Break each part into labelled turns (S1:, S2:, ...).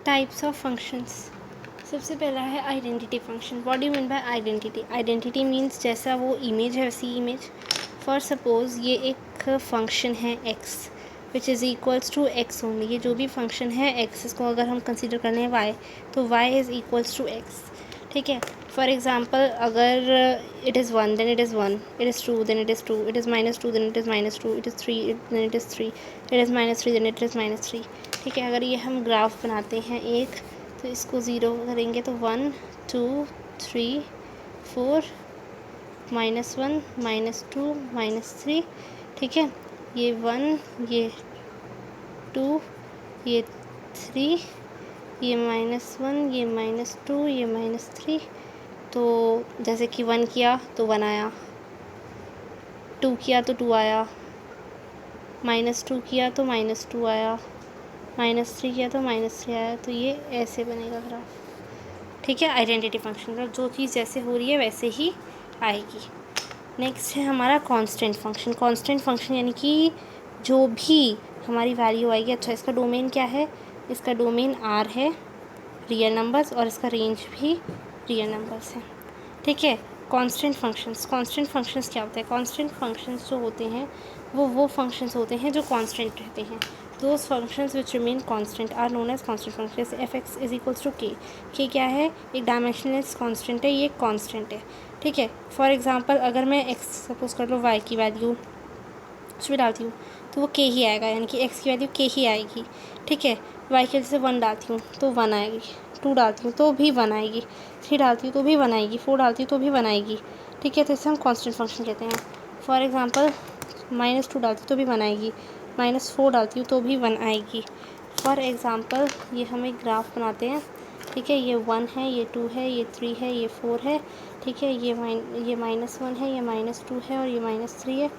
S1: Types of functions. सबसे पहला है identity function. What do you mean by identity? Identity means जैसा वो इमेज है वैसी इमेज। फॉर सपोज ये एक फंक्शन है x which is equals to x only. ये जो भी फंक्शन है x, इसको अगर हम कंसिडर कर लें y, तो y is equals to x। ठीक है। फॉर एग्ज़ाम्पल अगर it is 1 then it is 1, it is 2 then it is 2, it is -2 then it is -2, it is 3 then it is 3, it is -3 then it is -3। ठीक है। अगर ये हम graph बनाते हैं एक, तो इसको ज़ीरो करेंगे तो 1 2 3 4 -1 -2 -3। ठीक है। ये 1 ये 2 ये 3 ये -1 ये -2 ये -3। तो जैसे कि 1 किया तो 1 आया, 2 किया तो 2 आया, -2 किया तो -2 आया, -3 किया तो -3 आया। तो ये ऐसे बनेगा ग्राफ। ठीक है। आइडेंटिटी फंक्शन मतलब जो चीज़ जैसे हो रही है वैसे ही आएगी। नेक्स्ट है हमारा कांस्टेंट फंक्शन। कांस्टेंट फंक्शन यानी कि जो भी हमारी वैल्यू आएगी। अच्छा, इसका डोमेन क्या है? इसका डोमेन R है, रियल नंबर्स, और इसका रेंज भी रियल नंबर्स है। ठीक है। कांस्टेंट फंक्शंस क्या होता है? कांस्टेंट फंक्शंस जो होते हैं वो फंक्शंस होते हैं जो कांस्टेंट रहते हैं। Those functions which remain constant are known as constant function. जैसे f(x) इज इक्वल्स टू के क्या है? एक डायमेंशनलेस कांस्टेंट है, ये कांस्टेंट है। ठीक है। फॉर एग्जांपल अगर मैं x सपोज कर लो y की वैल्यू कुछ भी डालती हूँ तो वो k ही आएगा, यानी कि x की वैल्यू k ही आएगी। ठीक है। y की वजह से 1 डालती हूँ तो 1 आएगी, 2 डालती हूँ तो भी 1 आएगी, 3 डालती हूँ तो भी 1 आएगी, 4 डालती हूँ तो भी 1 आएगी। ठीक है। तो इसे हम कांस्टेंट फंक्शन कहते हैं। फॉर एग्जांपल -2 डालती हूँ तो भी 1 आएगी, -4 डालती हूँ तो भी 1 आएगी। फॉर एग्ज़ाम्पल ये हम एक ग्राफ बनाते हैं। ठीक है। ये 1 है, ये 2 है, ये 3 है, ये 4 है। ठीक है। ये -1 है, ये -2 है और ये -3 है।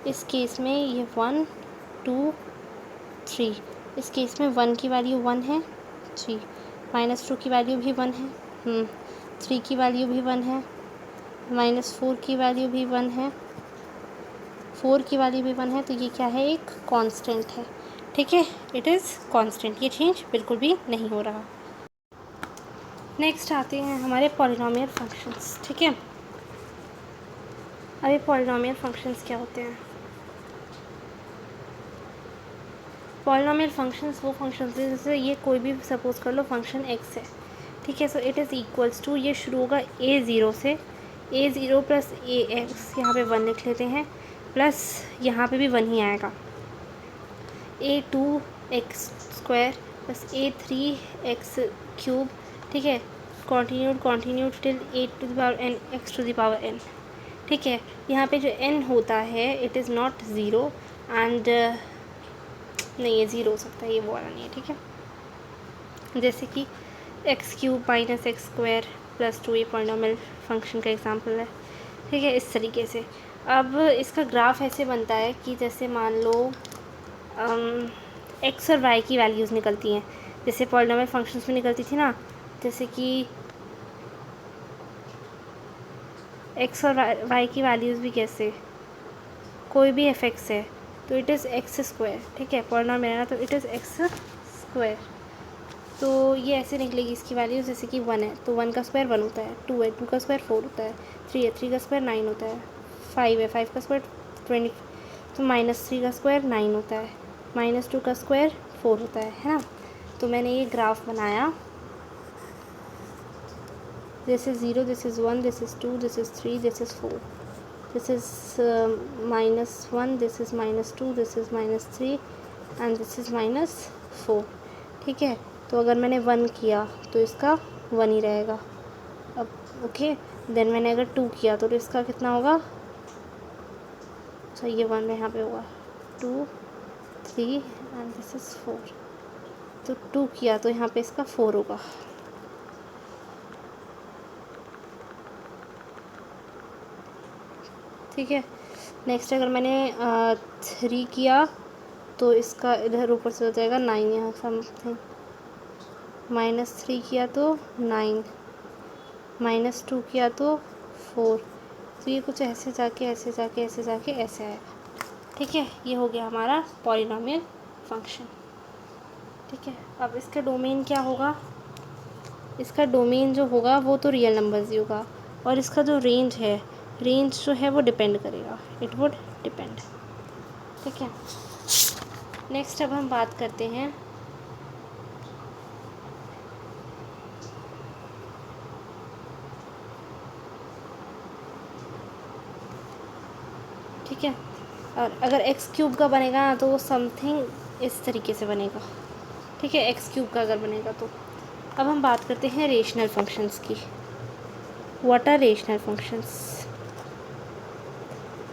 S1: इस केस में ये 1 2 3। इस केस में 1 की वैल्यू 1 है जी, -2 की वैल्यू भी 1 है, 3 की वैल्यू भी 1 है, -4 की वैल्यू भी 1 है, 4 की वैल्यू भी 1 है। तो ये क्या है? एक कांस्टेंट है। ठीक है। इट इज़ कांस्टेंट, ये चेंज बिल्कुल भी नहीं हो रहा। नेक्स्ट आते हैं हमारे पॉलिनोमियल फंक्शंस। ठीक है। अब ये पॉलिनोमियल फंक्शंस क्या होते हैं? पॉलिनोमियल फंक्शंस वो फंक्शंस हैं जैसे ये कोई भी सपोज कर लो फंक्शन x है। ठीक है। So it is equals to, ये शुरू होगा a0 से, a0 प्लस ax, यहाँ पे 1 लिख लेते हैं, प्लस यहाँ पे भी 1 ही आएगा, a2x² प्लस a3x³ ठीक है। Continued till a⁴n x⁴n। ठीक है। यहाँ पे जो n होता है it is not zero and नहीं, ये ज़ीरो हो सकता है, ये वो वाला नहीं है। ठीक है। जैसे कि x³ - x² + 2 ये पॉलिनोमियल फंक्शन का एग्जांपल है। ठीक है। इस तरीके से अब इसका ग्राफ ऐसे बनता है कि जैसे मान लो x और y की वैल्यूज़ निकलती हैं, जैसे पॉलिनोमियल फंक्शंस में निकलती थी ना, जैसे कि x और y की वैल्यूज़ भी कैसे, कोई भी f(x) है तो इट इज़ x²। ठीक है। पॉलिनोमियल है ना, तो इट इज़ x²। तो ये ऐसे निकलेगी इसकी वैल्यूज़, जैसे कि 1 है तो 1 का स्क्वायर 1 होता है, 2 है 2 का स्क्वायर 4 होता है, 3 है 3 का स्क्वायर 9 होता है, 5 है 5 का स्क्वायर 20, तो -3 का स्क्वायर 9 होता है, -2 का स्क्वायर 4 होता है ना। तो मैंने ये ग्राफ बनाया, this is 0, this is 1, this is 2, this is 3, this is 4, this is -1, this is -2, this is -3 and this is -4। ठीक है। तो अगर मैंने 1 किया तो इसका 1 ही रहेगा। अब ओके, देन मैंने अगर 2 किया तो इसका कितना होगा? अच्छा, ये 1 यहाँ पे होगा, 2 3 एंड दिस इज़ 4। तो 2 किया तो यहाँ पे इसका 4 होगा। ठीक है। नेक्स्ट अगर मैंने 3 किया तो इसका इधर ऊपर से हो जाएगा 9, यहाँ समथिंग, -3 किया तो 9, -2 किया तो 4। तो ये कुछ ऐसे जाके ऐसे जाके ऐसे जाके ऐसे आएगा। ठीक है। ये हो गया हमारा पॉलिनोमियल फंक्शन। ठीक है। अब इसका डोमेन क्या होगा, इसका डोमेन जो होगा वो तो रियल नंबर्स ही होगा, और इसका जो रेंज है, रेंज जो है वो डिपेंड करेगा, इट वुड डिपेंड। ठीक है। नेक्स्ट अब हम बात करते हैं ठीक है। और अगर एक्स क्यूब का बनेगा ना तो वो समथिंग इस तरीके से बनेगा। ठीक है, एक्स क्यूब का अगर बनेगा तो। अब हम बात करते हैं रेशनल फंक्शंस की। What are rational functions?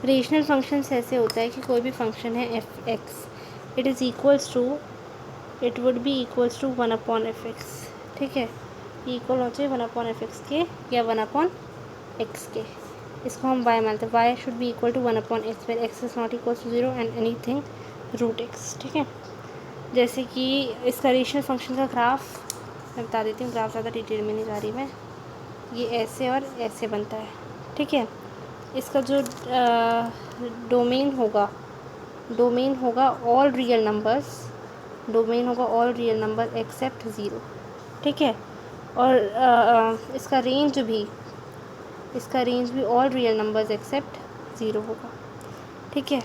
S1: Rational functions ऐसे होता है कि कोई भी फंक्शन है F x, it is equals to, it would be equals to 1/f(x). ठीक है, इक्वल हो चाहिए 1/f(x) के या 1/x के। इसको हम y मानते हैं, y should be equal to 1/x where x is not equal to 0 and anything √x। ठीक है, जैसे कि इसका रेशनल फंक्शन का ग्राफ मैं बता देती हूँ, ग्राफ ज़्यादा डिटेल में नहीं जा रही मैं। ये ऐसे और ऐसे बनता है। ठीक है, इसका जो डोमेन होगा ऑल रियल नंबर्स, डोमेन होगा all real number except zero. ठीक है, और इसका रेंज भी all real numbers accept zero होगा। ठीक है,